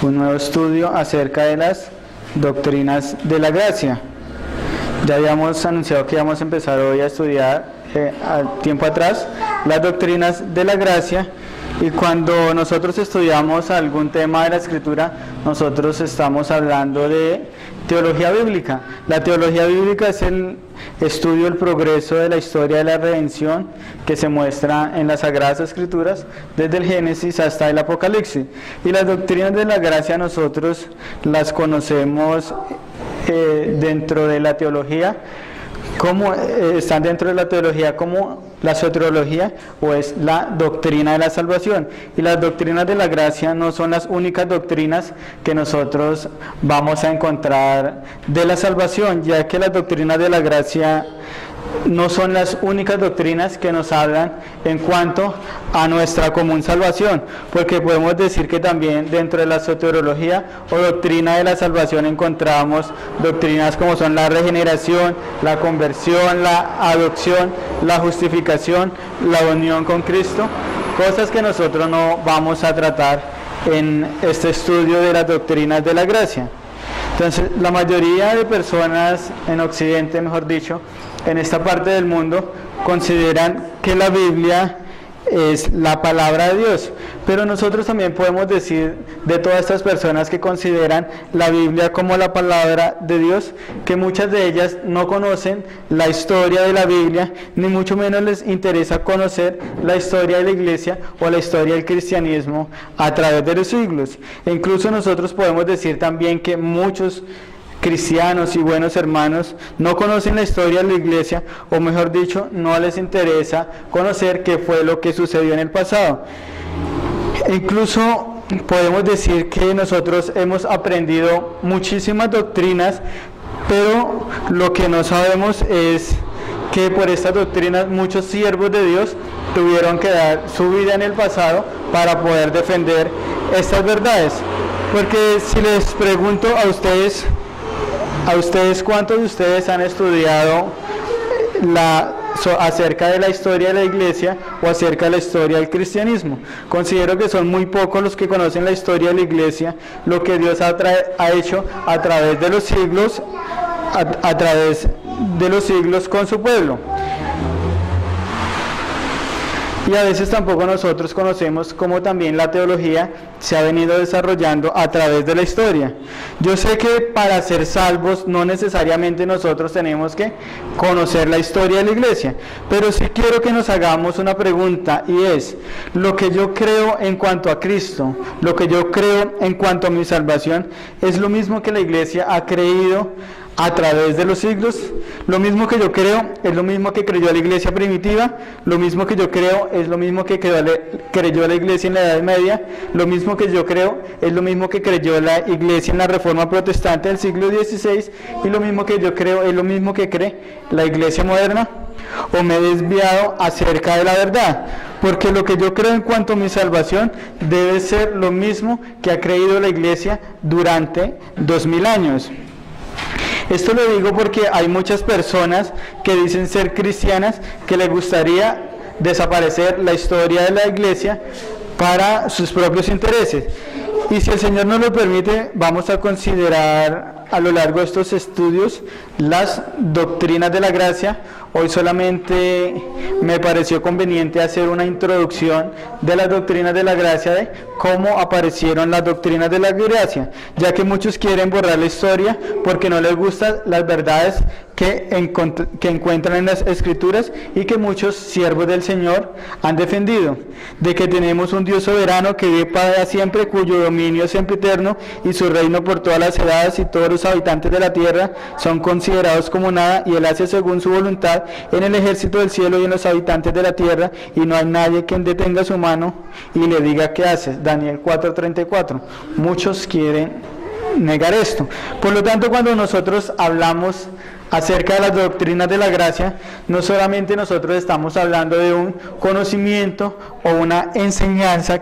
un nuevo estudio acerca de las doctrinas de la gracia. Ya habíamos anunciado que íbamos a empezar hoy a estudiar tiempo atrás las doctrinas de la gracia, y cuando nosotros estudiamos algún tema de la Escritura, nosotros estamos hablando de teología bíblica. La teología bíblica es el estudio del progreso de la historia de la redención que se muestra en las Sagradas Escrituras, desde el Génesis hasta el Apocalipsis. Y las doctrinas de la gracia nosotros las conocemos dentro de la teología, como están dentro de la teología como la soteriología, o es la doctrina de la salvación. Y las doctrinas de la gracia no son las únicas doctrinas que nosotros vamos a encontrar de la salvación, ya que las doctrinas de la gracia no son las únicas doctrinas que nos hablan en cuanto a nuestra común salvación, porque podemos decir que también dentro de la soteriología o doctrina de la salvación encontramos doctrinas como son la regeneración, la conversión, la adopción, la justificación, la unión con Cristo, cosas que nosotros no vamos a tratar en este estudio de las doctrinas de la gracia. Entonces, la mayoría de personas en Occidente, mejor dicho, en esta parte del mundo, consideran que la Biblia es la palabra de Dios, pero nosotros también podemos decir de todas estas personas que consideran la Biblia como la palabra de Dios, que muchas de ellas no conocen la historia de la Biblia, ni mucho menos les interesa conocer la historia de la iglesia o la historia del cristianismo a través de los siglos. E incluso nosotros podemos decir también que muchos cristianos y buenos hermanos no conocen la historia de la iglesia, o mejor dicho, no les interesa conocer qué fue lo que sucedió en el pasado. Incluso podemos decir que nosotros hemos aprendido muchísimas doctrinas, pero lo que no sabemos es que por estas doctrinas muchos siervos de Dios tuvieron que dar su vida en el pasado para poder defender estas verdades. Porque si les pregunto a ustedes ¿cuántos de ustedes han estudiado acerca de la historia de la iglesia o acerca de la historia del cristianismo? Considero que son muy pocos los que conocen la historia de la iglesia, lo que Dios ha hecho a través de los siglos, a través de los siglos con su pueblo. Y a veces tampoco nosotros conocemos cómo también la teología se ha venido desarrollando a través de la historia. Yo sé que para ser salvos no necesariamente nosotros tenemos que conocer la historia de la iglesia, pero sí quiero que nos hagamos una pregunta, y es: lo que yo creo en cuanto a Cristo, lo que yo creo en cuanto a mi salvación, ¿es lo mismo que la iglesia ha creído a través de los siglos? Lo mismo que yo creo es lo mismo que creyó la iglesia primitiva, lo mismo que yo creo es lo mismo que creyó la iglesia en la Edad Media, lo mismo que yo creo es lo mismo que creyó la iglesia en la Reforma Protestante del siglo XVI, y lo mismo que yo creo es lo mismo que cree la iglesia moderna. ¿O me he desviado acerca de la verdad? Porque lo que yo creo en cuanto a mi salvación debe ser lo mismo que ha creído la iglesia durante 2000 años. Esto lo digo porque hay muchas personas que dicen ser cristianas que les gustaría desaparecer la historia de la iglesia para sus propios intereses. Y si el Señor nos lo permite, vamos a considerar a lo largo de estos estudios las doctrinas de la gracia. Hoy solamente me pareció conveniente hacer una introducción de las doctrinas de la gracia, de cómo aparecieron las doctrinas de la gracia, ya que muchos quieren borrar la historia porque no les gustan las verdades que encuentran en las Escrituras, y que muchos siervos del Señor han defendido, de que tenemos un Dios soberano que vive para siempre, cuyo dominio es siempre eterno, y su reino por todas las edades, y todos los habitantes de la tierra son considerados como nada, y Él hace según su voluntad en el ejército del cielo y en los habitantes de la tierra, y no hay nadie quien detenga su mano y le diga qué haces. Daniel 4:34. Muchos quieren negar esto. Por lo tanto, cuando nosotros hablamos acerca de las doctrinas de la gracia, no solamente nosotros estamos hablando de un conocimiento o una enseñanza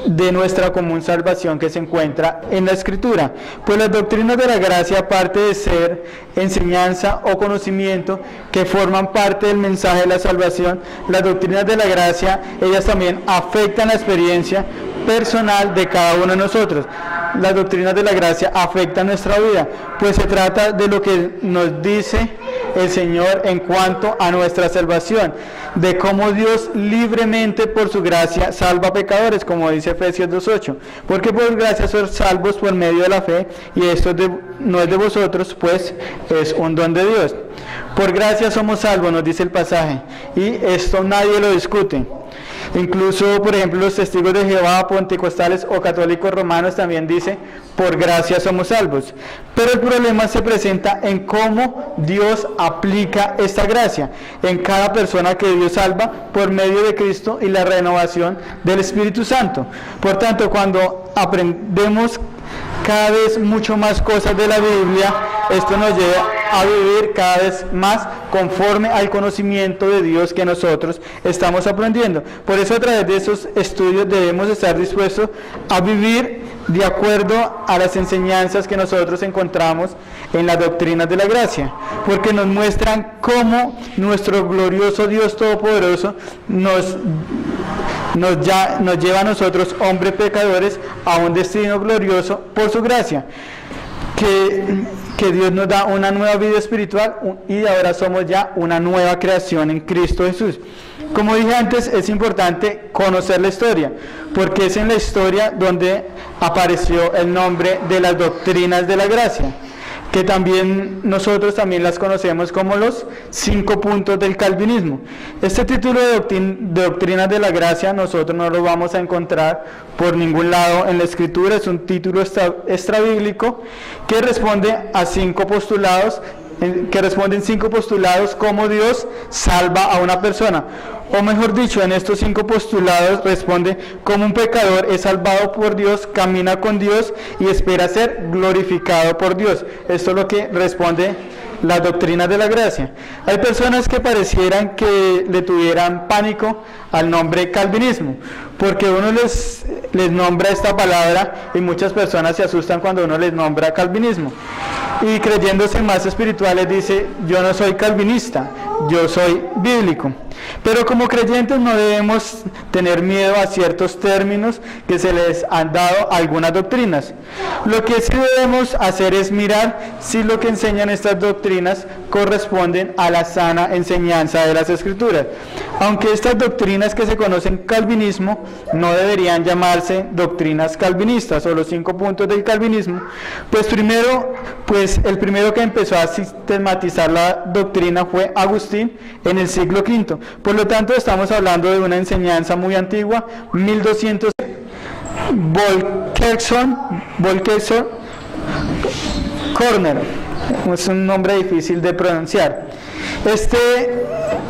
de nuestra común salvación que se encuentra en la Escritura, pues las doctrinas de la gracia, aparte de ser enseñanza o conocimiento que forman parte del mensaje de la salvación, las doctrinas de la gracia, ellas también afectan la experiencia personal de cada uno de nosotros. las doctrinas de la gracia afectan nuestra vida? Pues se trata de lo que nos dice el Señor en cuanto a nuestra salvación, de cómo Dios libremente por su gracia salva a pecadores, como dice Efesios 2:8, porque por gracia sois salvos por medio de la fe, y esto no es de vosotros, pues es un don de Dios. Por gracia somos salvos, nos dice el pasaje, y esto nadie lo discute. Incluso, por ejemplo, los testigos de Jehová, pentecostales o católicos romanos también dice, por gracia somos salvos. Pero el problema se presenta en cómo Dios aplica esta gracia en cada persona que Dios salva por medio de Cristo y la renovación del Espíritu Santo. Por tanto, cuando aprendemos cada vez mucho más cosas de la Biblia, esto nos lleva a vivir cada vez más conforme al conocimiento de Dios que nosotros estamos aprendiendo. Por eso a través de esos estudios debemos estar dispuestos a vivir de acuerdo a las enseñanzas que nosotros encontramos en las doctrinas de la gracia, porque nos muestran cómo nuestro glorioso Dios Todopoderoso nos lleva a nosotros, hombres pecadores, a un destino glorioso por su gracia, que Dios nos da una nueva vida espiritual y ahora somos ya una nueva creación en Cristo Jesús. Como dije antes, es importante conocer la historia, porque es en la historia donde apareció el nombre de las doctrinas de la gracia, que también nosotros también las conocemos como los 5 puntos del calvinismo. Este título de doctrinas de la gracia nosotros no lo vamos a encontrar por ningún lado en la Escritura. Es un título extrabíblico que responde a 5 postulados, cómo Dios salva a una persona. O mejor dicho, en estos 5 postulados responde cómo un pecador es salvado por Dios, camina con Dios y espera ser glorificado por Dios. Esto es lo que responde las doctrinas de la gracia. Hay personas que parecieran que le tuvieran pánico al nombre calvinismo, porque uno les nombra esta palabra y muchas personas se asustan cuando uno les nombra calvinismo. Y creyéndose más espirituales dice, yo no soy calvinista, yo soy bíblico. Pero como creyentes no debemos tener miedo a ciertos términos que se les han dado a algunas doctrinas. Lo que sí debemos hacer es mirar si lo que enseñan estas doctrinas corresponden a la sana enseñanza de las Escrituras. Aunque estas doctrinas que se conocen calvinismo no deberían llamarse doctrinas calvinistas o los 5 puntos del calvinismo, pues el primero que empezó a sistematizar la doctrina fue Agustín en el siglo V. Por lo tanto, estamos hablando de una enseñanza muy antigua, 1200. Volkerson Corner, es un nombre difícil de pronunciar. Este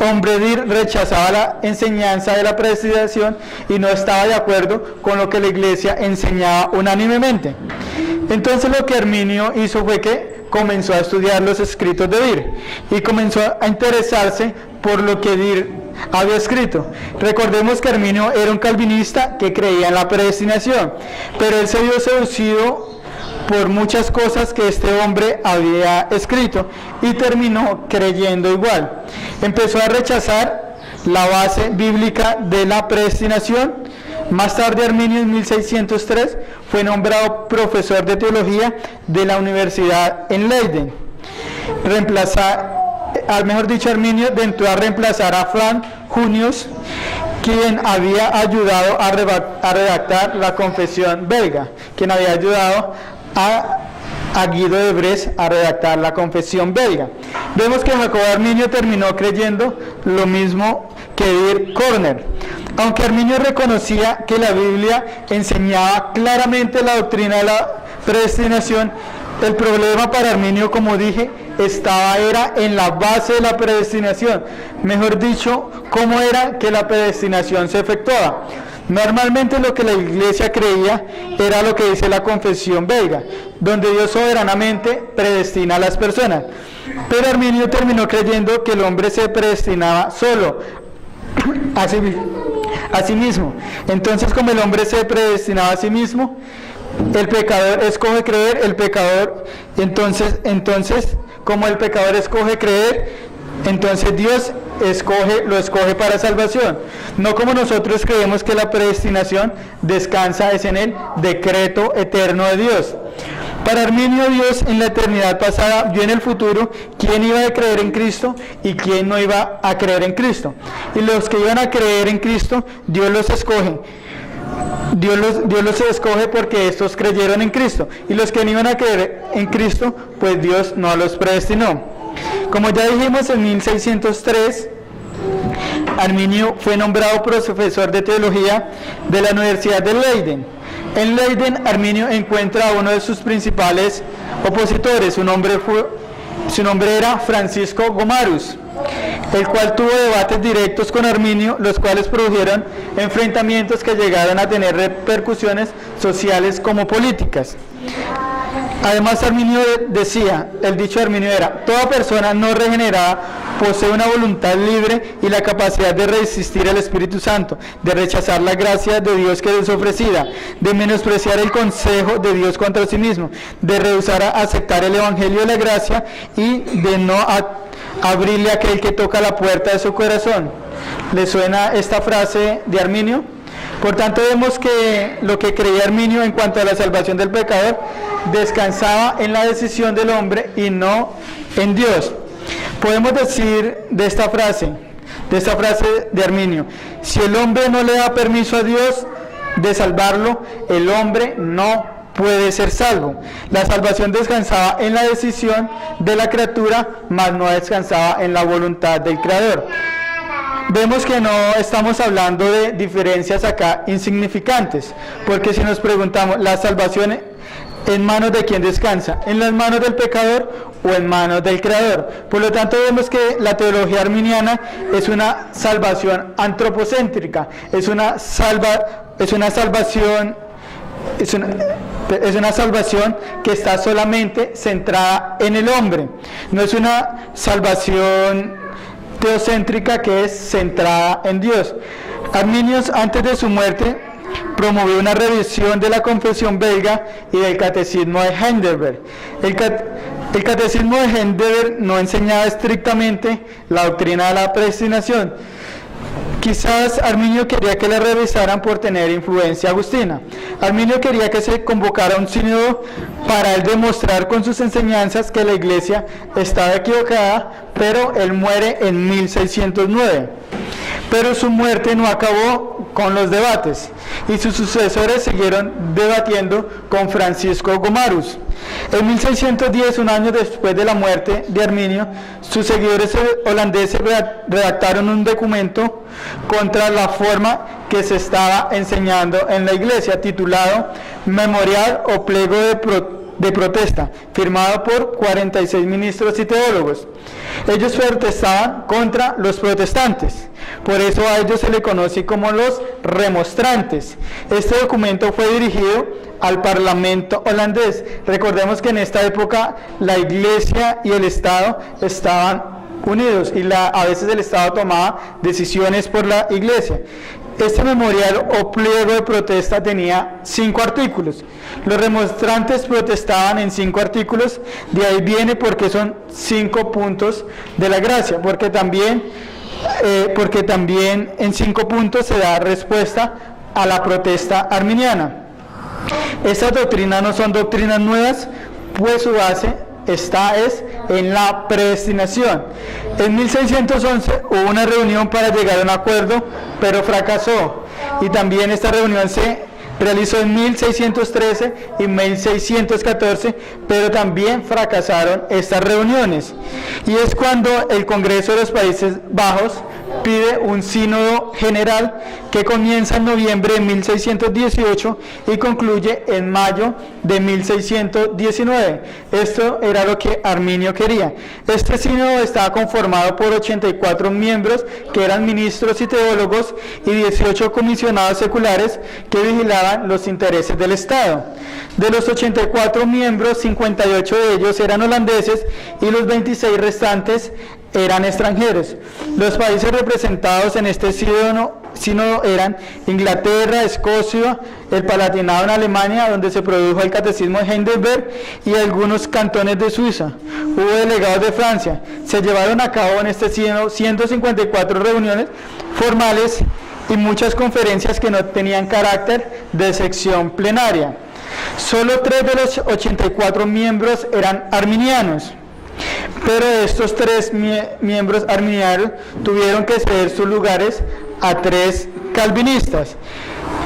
hombre rechazaba la enseñanza de la predestinación y no estaba de acuerdo con lo que la iglesia enseñaba unánimemente. Entonces lo que Arminio hizo fue que comenzó a estudiar los escritos de Dir y comenzó a interesarse por lo que Dir había escrito. Recordemos que Arminio era un calvinista que creía en la predestinación, pero él se vio seducido por muchas cosas que este hombre había escrito y terminó creyendo igual. Empezó a rechazar la base bíblica de la predestinación. Más tarde Arminio en 1603 fue nombrado profesor de teología de la universidad en Leiden. Arminio entró a reemplazar a Franz Junius, quien había ayudado a redactar la confesión belga, quien había ayudado a Guido de Bresse a redactar la confesión belga. Vemos que Jacobo Arminio terminó creyendo lo mismo que Dir Corner. Aunque Arminio reconocía que la Biblia enseñaba claramente la doctrina de la predestinación, el problema para Arminio, como dije, era en la base de la predestinación. Mejor dicho, cómo era que la predestinación se efectuaba. Normalmente lo que la iglesia creía era lo que dice la confesión belga, donde Dios soberanamente predestina a las personas. Pero Arminio terminó creyendo que el hombre se predestinaba solo a sí mismo. Entonces, como el hombre se predestinaba a sí mismo, el pecador escoge creer, entonces como el pecador escoge creer, entonces Dios lo escoge para salvación. No como nosotros creemos que la predestinación descansa es en el decreto eterno de Dios. Para Arminio, Dios en la eternidad pasada vio en el futuro quién iba a creer en Cristo y quién no iba a creer en Cristo. Y los que iban a creer en Cristo, Dios los escoge. Dios los escoge porque estos creyeron en Cristo. Y los que no iban a creer en Cristo, pues Dios no los predestinó. Como ya dijimos, en 1603, Arminio fue nombrado profesor de teología de la Universidad de Leiden. En Leiden, Arminio encuentra a uno de sus principales opositores. Su nombre era Francisco Gomarus, el cual tuvo debates directos con Arminio, los cuales produjeron enfrentamientos que llegaron a tener repercusiones sociales como políticas. Además, Arminio decía, el dicho de Arminio era: toda persona no regenerada posee una voluntad libre y la capacidad de resistir al Espíritu Santo, de rechazar la gracia de Dios que es ofrecida, de menospreciar el consejo de Dios contra sí mismo, de rehusar a aceptar el Evangelio de la gracia y de no abrirle a aquel que toca la puerta de su corazón. ¿Le suena esta frase de Arminio? Por tanto, vemos que lo que creía Arminio en cuanto a la salvación del pecador descansaba en la decisión del hombre y no en Dios. Podemos decir de esta frase de Arminio: si el hombre no le da permiso a Dios de salvarlo, el hombre no puede ser salvo. La salvación descansaba en la decisión de la criatura, mas no descansaba en la voluntad del Creador. Vemos que no estamos hablando de diferencias acá insignificantes, porque si nos preguntamos, ¿la salvación en manos de quién descansa? ¿En las manos del pecador o en manos del Creador? Por lo tanto, vemos que la teología arminiana es una salvación antropocéntrica, es una salvación que está solamente centrada en el hombre. No es una salvación teocéntrica que es centrada en Dios. Arminio, antes de su muerte, promovió una revisión de la confesión belga y del catecismo de Heidelberg. El catecismo de Heidelberg no enseñaba estrictamente la doctrina de la predestinación. Quizás Arminio quería que la revisaran por tener influencia agustina. Arminio quería que se convocara un sínodo para él demostrar con sus enseñanzas que la iglesia estaba equivocada, pero él muere en 1609. Pero su muerte no acabó con los debates y sus sucesores siguieron debatiendo con Francisco Gomarus. En 1610, un año después de la muerte de Arminio, sus seguidores holandeses redactaron un documento contra la forma que se estaba enseñando en la iglesia, titulado Memorial o Pliego de Protesta, firmado por 46 ministros y teólogos. Ellos protestaban contra los protestantes, por eso a ellos se le conoce como los remonstrantes. Este documento fue dirigido al Parlamento holandés. Recordemos que en esta época la iglesia y el Estado estaban unidos y a veces el Estado tomaba decisiones por la iglesia. Este memorial o pliego de protesta tenía 5 artículos. Los remonstrantes protestaban en 5 artículos, de ahí viene porque son 5 puntos de la gracia, porque también en 5 puntos se da respuesta a la protesta arminiana. Estas doctrinas no son doctrinas nuevas, pues su base está en la predestinación. En 1611 hubo una reunión para llegar a un acuerdo, pero fracasó. Y también esta reunión se realizó en 1613 y 1614, pero también fracasaron estas reuniones. Y es cuando el Congreso de los Países Bajos pide un sínodo general que comienza en noviembre de 1618 y concluye en mayo de 1619. Esto era lo que Arminio quería. Este sínodo estaba conformado por 84 miembros que eran ministros y teólogos y 18 comisionados seculares que vigilaban los intereses del Estado. De los 84 miembros, 58 de ellos eran holandeses y los 26 restantes eran extranjeros. Los países representados en este sínodo sínodo eran Inglaterra, Escocia, el Palatinado en Alemania, donde se produjo el catecismo de Heidelberg, y algunos cantones de Suiza. Hubo delegados de Francia. Se llevaron a cabo en este sínodo 154 reuniones formales y muchas conferencias que no tenían carácter de sección plenaria. Solo 3 de los 84 miembros eran arminianos, pero estos 3 miembros arminianos tuvieron que ceder sus lugares a 3 calvinistas.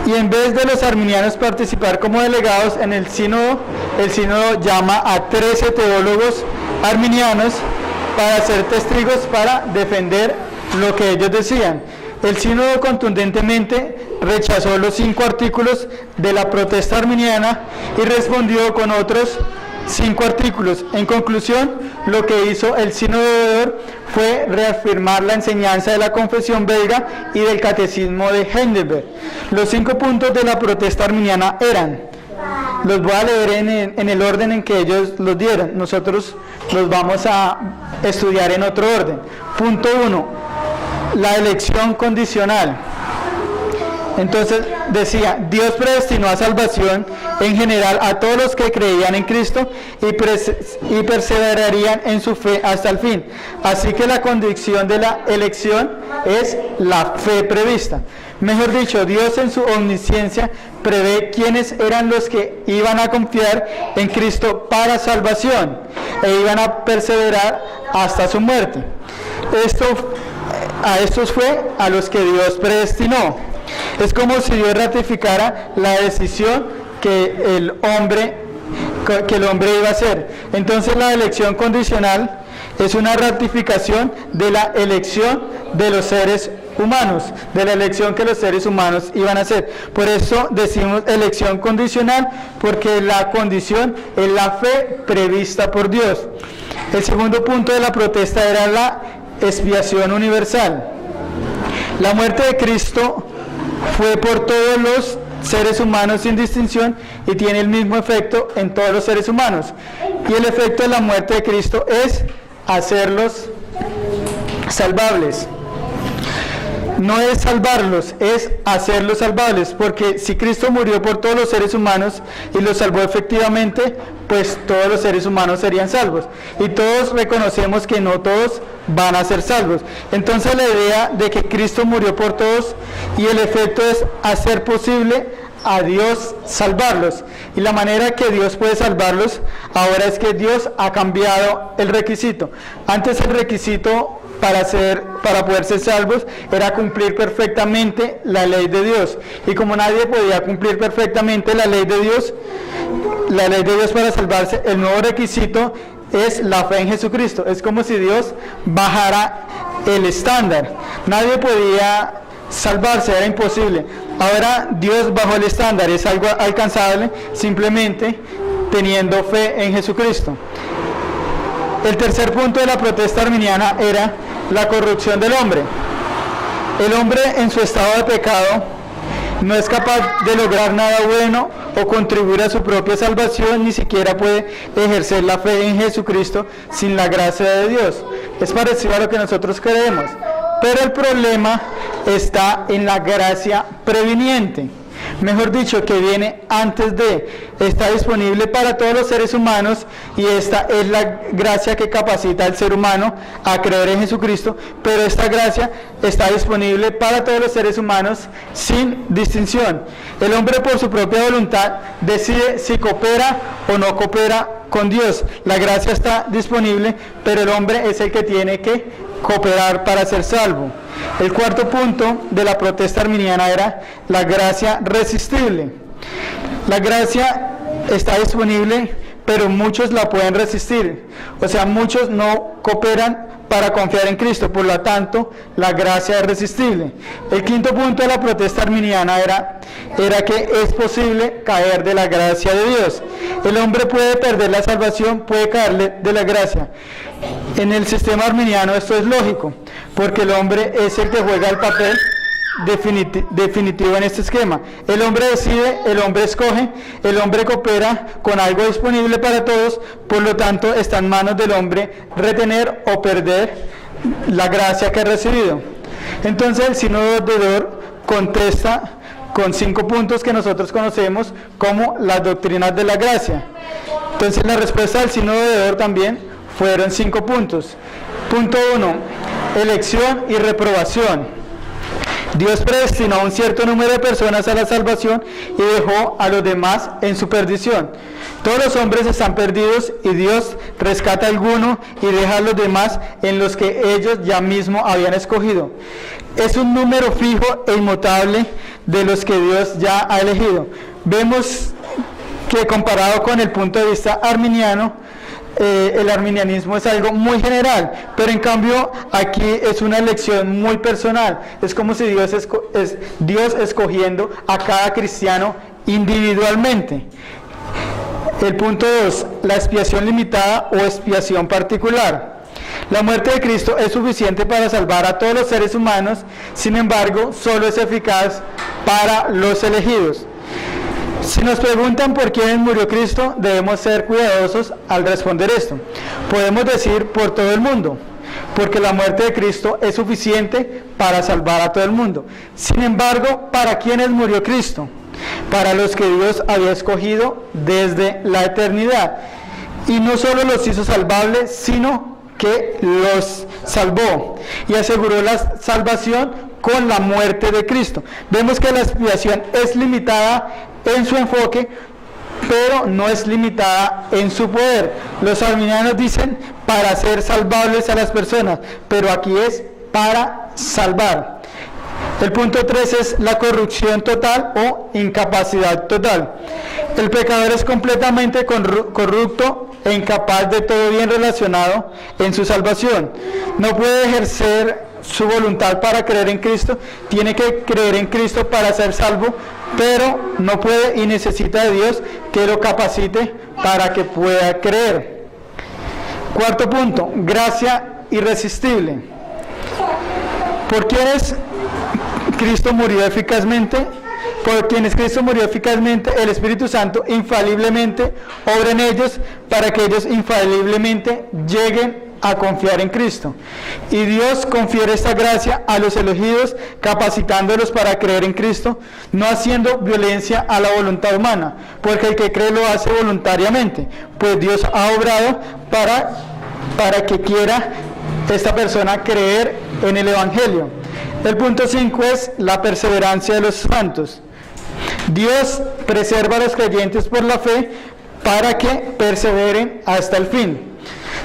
Y en vez de los arminianos participar como delegados en el sínodo llama a 13 teólogos arminianos para ser testigos para defender lo que ellos decían. El sínodo contundentemente rechazó los 5 artículos de la protesta arminiana y respondió con otros 5 artículos. En conclusión, lo que hizo el sínodo de Dort fue reafirmar la enseñanza de la confesión belga y del catecismo de Heidelberg. Los 5 puntos de la protesta arminiana eran, los voy a leer en el orden en que ellos los dieron, nosotros los vamos a estudiar en otro orden. Punto 1, la elección condicional. Entonces decía, Dios predestinó a salvación en general a todos los que creían en Cristo y perseverarían en su fe hasta el fin. Así que la condición de la elección es la fe prevista. Mejor dicho, Dios en su omnisciencia prevé quiénes eran los que iban a confiar en Cristo para salvación e iban a perseverar hasta su muerte. A estos fue a los que Dios predestinó. Es como si Dios ratificara la decisión que el hombre iba a hacer. Entonces la elección condicional es una ratificación de la elección de los seres humanos, de la elección que los seres humanos iban a hacer. Por eso decimos elección condicional, porque la condición es la fe prevista por Dios. El segundo punto de la protesta era la expiación universal. La muerte de Cristo fue por todos los seres humanos sin distinción y tiene el mismo efecto en todos los seres humanos. Y el efecto de la muerte de Cristo es hacerlos salvables. No es salvarlos, es hacerlos salvables, porque si Cristo murió por todos los seres humanos y los salvó efectivamente, pues todos los seres humanos serían salvos. Y todos reconocemos que no todos van a ser salvos. Entonces la idea de que Cristo murió por todos y el efecto es hacer posible a Dios salvarlos. Y la manera que Dios puede salvarlos ahora es que Dios ha cambiado el requisito. Antes el requisito para poder ser salvos era cumplir perfectamente la ley de Dios, y como nadie podía cumplir perfectamente la ley de Dios para salvarse, el nuevo requisito es la fe en Jesucristo. Es como si Dios bajara el estándar. Nadie podía salvarse, era imposible. Ahora Dios bajó el estándar, es algo alcanzable simplemente teniendo fe en Jesucristo. El tercer punto de la protesta arminiana era la corrupción del hombre. El hombre en su estado de pecado no es capaz de lograr nada bueno o contribuir a su propia salvación, ni siquiera puede ejercer la fe en Jesucristo sin la gracia de Dios. Es parecido a lo que nosotros creemos, pero el problema está en la gracia previniente. Mejor dicho, que viene antes está disponible para todos los seres humanos, y esta es la gracia que capacita al ser humano a creer en Jesucristo, pero esta gracia está disponible para todos los seres humanos sin distinción. El hombre por su propia voluntad decide si coopera o no coopera con Dios. La gracia está disponible, pero el hombre es el que tiene que cooperar para ser salvo. El cuarto punto de la protesta arminiana era la gracia resistible. La gracia está disponible, pero muchos la pueden resistir. O sea, muchos no cooperan para confiar en Cristo, por lo tanto, la gracia es resistible. El quinto punto de la protesta arminiana era que es posible caer de la gracia de Dios. El hombre puede perder la salvación, puede caerle de la gracia. En el sistema arminiano esto es lógico, porque el hombre es el que juega el papel definitivo en este esquema. El hombre decide, el hombre escoge, el hombre coopera con algo disponible para todos, por lo tanto está en manos del hombre retener o perder la gracia que ha recibido. Entonces el sínodo de Dort contesta con 5 puntos que nosotros conocemos como las doctrinas de la gracia. Entonces la respuesta del sínodo de Dort también fueron 5 puntos. Punto 1, elección y reprobación. Dios predestinó a un cierto número de personas a la salvación y dejó a los demás en su perdición. Todos los hombres están perdidos y Dios rescata a alguno y deja a los demás en los que ellos ya mismo habían escogido. Es un número fijo e inmutable de los que Dios ya ha elegido. Vemos que comparado con el punto de vista arminiano, el arminianismo es algo muy general, pero en cambio aquí es una elección muy personal. Es como si Dios escogiendo a cada cristiano individualmente. El punto 2, la expiación limitada o expiación particular. La muerte de Cristo es suficiente para salvar a todos los seres humanos, sin embargo, solo es eficaz para los elegidos. Si nos preguntan por quién murió Cristo, debemos ser cuidadosos al responder esto. Podemos decir por todo el mundo, porque la muerte de Cristo es suficiente para salvar a todo el mundo. Sin embargo, ¿para quiénes murió Cristo? Para los que Dios había escogido desde la eternidad. Y no solo los hizo salvables, sino que los salvó y aseguró la salvación con la muerte de Cristo. Vemos que la expiación es limitada en su enfoque, pero no es limitada en su poder. Los arminianos dicen para hacer salvables a las personas, pero aquí es para salvar. El punto 3 es la corrupción total o incapacidad total. El pecador es completamente corrupto e incapaz de todo bien relacionado en su salvación. No puede ejercer su voluntad para creer en Cristo, tiene que creer en Cristo para ser salvo, pero no puede y necesita de Dios que lo capacite para que pueda creer. Cuarto punto, gracia irresistible. ¿Por quienes Cristo murió eficazmente? Por quienes Cristo murió eficazmente, el Espíritu Santo infaliblemente obra en ellos para que ellos infaliblemente lleguen a confiar en Cristo. Y Dios confiere esta gracia a los elegidos, capacitándolos para creer en Cristo, no haciendo violencia a la voluntad humana, porque el que cree lo hace voluntariamente, pues Dios ha obrado para que quiera esta persona creer en el Evangelio. El punto 5 es la perseverancia de los santos. Dios preserva a los creyentes por la fe para que perseveren hasta el fin.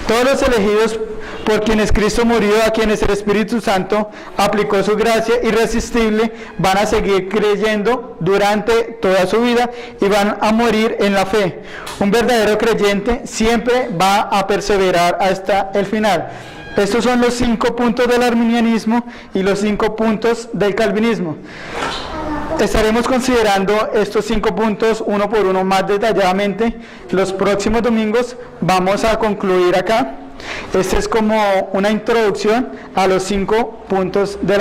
Todos los elegidos por quienes Cristo murió, a quienes el Espíritu Santo aplicó su gracia irresistible, van a seguir creyendo durante toda su vida y van a morir en la fe. Un verdadero creyente siempre va a perseverar hasta el final. Estos son los 5 puntos del arminianismo y los 5 puntos del calvinismo. Estaremos considerando estos 5 puntos uno por uno más detalladamente. Los próximos domingos vamos a concluir acá. Este es como una introducción a los 5 puntos de la